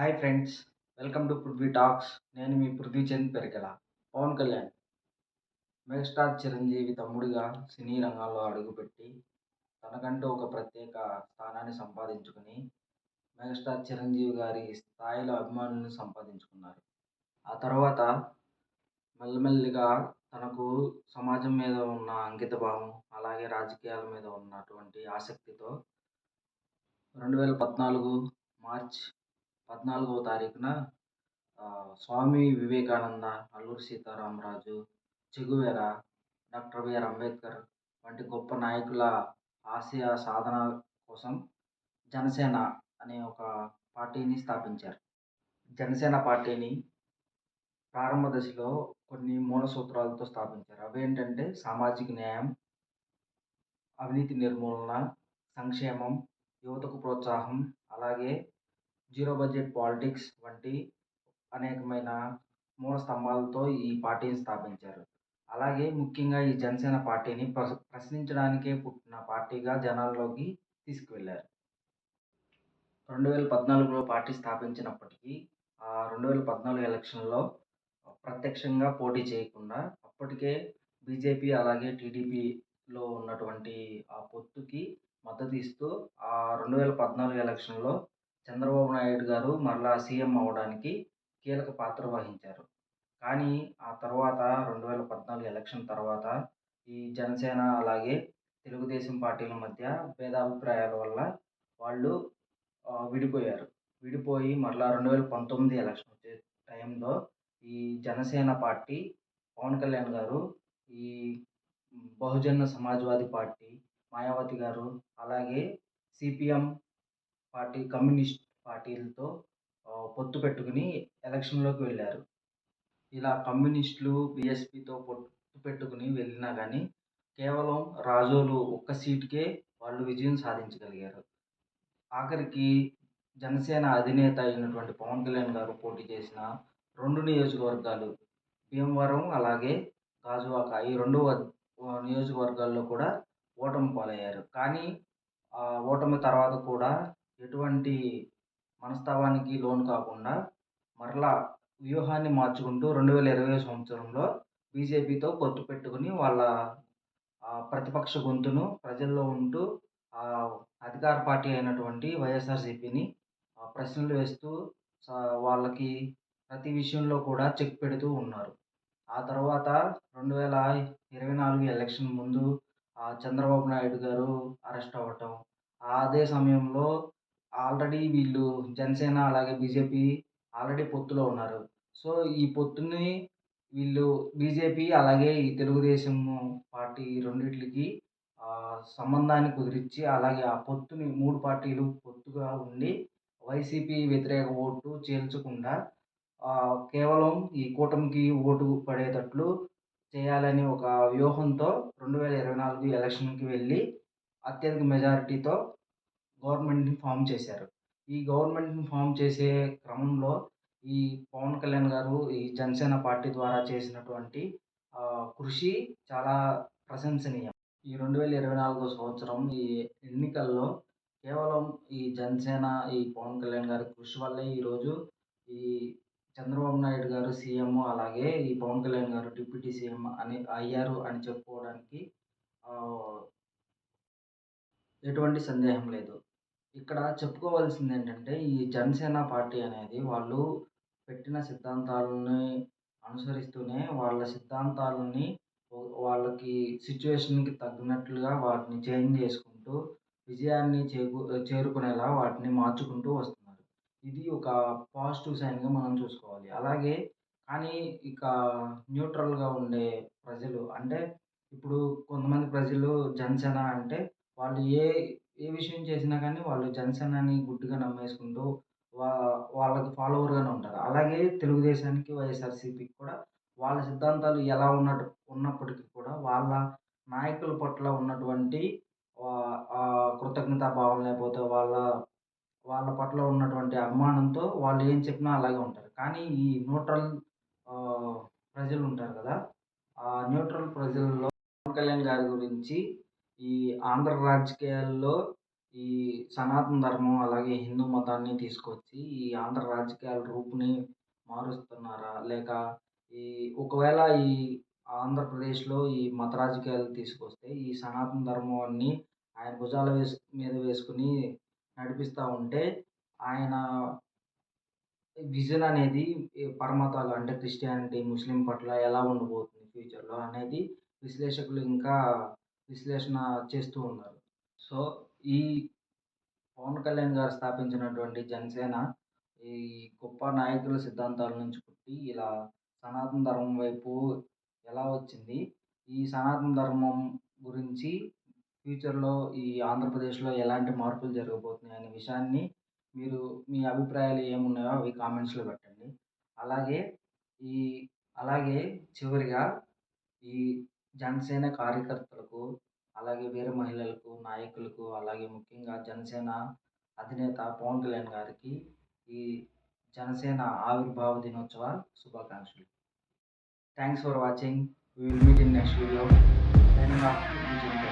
Hi friends, welcome to Prithvi talks. నేను మీ Prithvi Chand Perikela. Pawan Kalyan megastar Chiranjeevi తమ్ముడిగా సినీ రంగంలో అడుగుపెట్టి తనకంటూ ఒక ప్రత్యేక స్థానాన్ని సంపాదించుకుని మెగాస్టార్ చిరంజీవి గారి స్థాయిలో అభిమానులను సంపాదించుకున్నారు. ఆ తర్వాత మెల్లమెల్లిగా తనకు సమాజం మీద ఉన్న అంకితభావం, అలాగే రాజకీయాల మీద ఉన్నటువంటి ఆసక్తితో 2014 మార్చ్ 14వ తారీఖున స్వామి వివేకానంద, అల్లూరి సీతారామరాజు, చెగువెరా, డాక్టర్ బిఆర్ అంబేద్కర్ వంటి గొప్ప నాయకుల ఆశయ సాధన కోసం జనసేన అనే ఒక పార్టీని స్థాపించారు. జనసేన పార్టీని ప్రారంభ దశలో కొన్ని మూల సూత్రాలతో స్థాపించారు. అవేంటంటే సామాజిక న్యాయం, అవినీతి నిర్మూలన, సంక్షేమం, యువతకు ప్రోత్సాహం, అలాగే జీరో బడ్జెట్ పాలిటిక్స్ వంటి అనేకమైన మూల స్తంభాలతో ఈ పార్టీని స్థాపించారు. అలాగే ముఖ్యంగా ఈ జనసేన పార్టీని ప్రశ్నించడానికే పుట్టిన పార్టీగా జనాల్లోకి తీసుకువెళ్లారు. 2014లో పార్టీ స్థాపించినప్పటికీ 2014 ఎలక్షన్‌లో ప్రత్యక్షంగా పోటీ చేయకుండా అప్పటికే బీజేపీ అలాగే టీడీపీలో ఉన్నటువంటి ఆ పొత్తుకి మద్దతు ఇస్తూ 2014 ఎలక్షన్‌లో చంద్రబాబు నాయుడు గారు మరలా సీఎం అవ్వడానికి కీలక పాత్ర వహించారు. కానీ ఆ తర్వాత 2014 ఎలక్షన్ తర్వాత ఈ జనసేన అలాగే తెలుగుదేశం పార్టీల మధ్య భేదాభిప్రాయాల వల్ల వాళ్ళు విడిపోయారు. విడిపోయి మరలా 2019 ఎలక్షన్ వచ్చే టైంలో ఈ జనసేన పార్టీ పవన్ కళ్యాణ్ గారు ఈ బహుజన సమాజ్‌వాదీ పార్టీ, మాయావతి గారు అలాగే సీపీఎం పార్టీ, కమ్యూనిస్ట్ పార్టీలతో పొత్తు పెట్టుకుని ఎలక్షన్‌లోకి వెళ్లారు. ఇలా కమ్యూనిస్టులు, బీఎస్పీతో పొత్తు పెట్టుకుని వెళ్ళినా గానీ, కేవలం రాజోలు ఒక్క సీటుకే వాళ్ళు విజయం సాధించగలిగారు. ఆఖరికి జనసేన అధినేత అయినటువంటి పవన్ కళ్యాణ్ గారు పోటీ చేసిన 2 నియోజకవర్గాలు భీమవరం, అలాగే గాజువాక ఈ 2 నియోజకవర్గాల్లో కూడా ఓటమి పాలయ్యారు. కానీ ఓటమి తర్వాత కూడా ఎటువంటి మనస్తాపానికి లోను కాకుండా మరలా వ్యూహాన్ని మార్చుకుంటూ 2020 సంవత్సరంలో బీజేపీతో పొత్తు పెట్టుకొని వాళ్ళ ప్రతిపక్ష గొంతును ప్రజల్లో ఉంటూ అధికార పార్టీ అయినటువంటి వైఎస్ఆర్‌సీపీని ప్రశ్నలు వేస్తూ వాళ్ళకి ప్రతి విషయంలో కూడా చెక్ పెడుతూ ఉన్నారు. ఆ తర్వాత 2024 ఎలక్షన్ ముందు చంద్రబాబు నాయుడు గారు అరెస్ట్ అవ్వటం, అదే సమయంలో ఆల్రెడీ వీళ్ళు జనసేన అలాగే బీజేపీ ఆల్రెడీ పొత్తులో ఉన్నారు. సో, ఈ పొత్తుని వీళ్ళు బీజేపీ అలాగే ఈ తెలుగుదేశము పార్టీ ఈ రెండిట్లికి సంబంధాన్ని కుదిరిచ్చి అలాగే ఆ పొత్తుని 3 పార్టీలు పొత్తుగా ఉండి వైసీపీ వ్యతిరేక ఓటు చీల్చకుండా కేవలం ఈ కూటమికి ఓటు పడేటట్లు చేయాలని ఒక వ్యూహంతో 2024 ఎలక్షన్‌కి వెళ్ళి అత్యధిక మెజారిటీతో గవర్నమెంట్‌ని ఫార్మ్ చేశారు. ఈ గవర్నమెంట్‌ని ఫార్మ్ చేసే క్రమంలో ఈ పవన్ కళ్యాణ్ గారు ఈ జనసేన పార్టీ ద్వారా చేసినటువంటి కృషి చాలా ప్రశంసనీయం. ఈ 2024 సంవత్సరం ఈ ఎన్నికల్లో కేవలం ఈ జనసేన, ఈ పవన్ కళ్యాణ్ గారి కృషి వల్లే ఈరోజు ఈ చంద్రబాబు నాయుడు గారు సీఎం, అలాగే ఈ పవన్ కళ్యాణ్ గారు డిప్యూటీ సీఎం అని అయ్యారు అని చెప్పుకోవడానికి ఆహ్, ఎటువంటి సందేహం లేదు. ఇక్కడ చెప్పుకోవాల్సిందేంటంటే, ఈ జనసేన పార్టీ అనేది వాళ్ళు పెట్టిన సిద్ధాంతాలని అనుసరిస్తూనే వాళ్ళ సిద్ధాంతాలని వాళ్ళకి సిట్యుయేషన్‌కి తగ్గినట్లుగా వాటిని చేంజ్ చేసుకుంటూ విజయాన్ని చేరుకునేలా వాటిని మార్చుకుంటూ వస్తున్నారు. ఇది ఒక పాజిటివ్ సైన్‌గా మనం చూసుకోవాలి. అలాగే కానీ ఇక న్యూట్రల్‌గా ఉండే ప్రజలు అంటే ఇప్పుడు కొంతమంది ప్రజలు జనసేన అంటే వాళ్ళు ఏ విషయం చేసినా కానీ వాళ్ళు జనసేనని గుడ్డిగా నమ్మేసుకుంటూ వా వాళ్ళకి ఫాలోవర్‌గానే ఉంటారు. అలాగే తెలుగుదేశానికి, వైఎస్ఆర్‌సీపీకి కూడా వాళ్ళ సిద్ధాంతాలు ఎలా ఉన్నప్పటికీ కూడా వాళ్ళ నాయకుల పట్ల ఉన్నటువంటి కృతజ్ఞతా భావం లేకపోతే వాళ్ళ పట్ల ఉన్నటువంటి అభిమానంతో వాళ్ళు ఏం చెప్పినా అలాగే ఉంటారు. కానీ ఈ న్యూట్రల్ ఆహ్, ప్రజలుంటారు కదా! ఆ న్యూట్రల్ ప్రజల్లో పవన్ కళ్యాణ్ గారి గురించి ఈ ఆంధ్ర రాజకీయాల్లో ఈ సనాతన ధర్మం అలాగే హిందూ మతాన్ని తీసుకొచ్చి ఈ ఆంధ్ర రాజకీయాల రూపుని మారుస్తున్నారా? లేక ఈ ఒకవేళ ఈ ఆంధ్రప్రదేశ్‌లో ఈ మత రాజకీయాలు తీసుకొస్తే ఈ సనాతన ధర్మాన్ని ఆయన భుజాల మీద వేసుకొని నడిపిస్తా ఉంటే ఆయన విజన్ అనేది ఈ పరమతాలు అంటే క్రిస్టియానిటీ, ముస్లిం పట్ల ఎలా ఉండబోతుంది ఫ్యూచర్‌లో అనేది విశ్లేషకులు ఇంకా విశ్లేషణ చేస్తూ ఉన్నారు. సో, ఈ పవన్ కళ్యాణ్ గారు స్థాపించినటువంటి జనసేన ఈ గొప్ప నాయకుల సిద్ధాంతాల నుంచి పుట్టి ఇలా సనాతన ధర్మం వైపు ఎలా వచ్చింది? ఈ సనాతన ధర్మం గురించి ఫ్యూచర్‌లో ఈ ఆంధ్రప్రదేశ్‌లో ఎలాంటి మార్పులు జరగబోతున్నాయి అనే విషయాన్ని మీరు మీ అభిప్రాయాలు ఏమున్నాయో అవి కామెంట్స్‌లో పెట్టండి. అలాగే ఈ అలాగే చివరిగా ఈ జనసేన కార్యకర్తలకు, అలాగే వీర మహిళలకు, నాయకులకు, అలాగే ముఖ్యంగా జనసేన అధినేత పవన్ కళ్యాణ్ గారికి ఈ జనసేన ఆవిర్భావ దినోత్సవ శుభాకాంక్షలు. Thanks for watching. We will meet in next video. Signing off Vijay.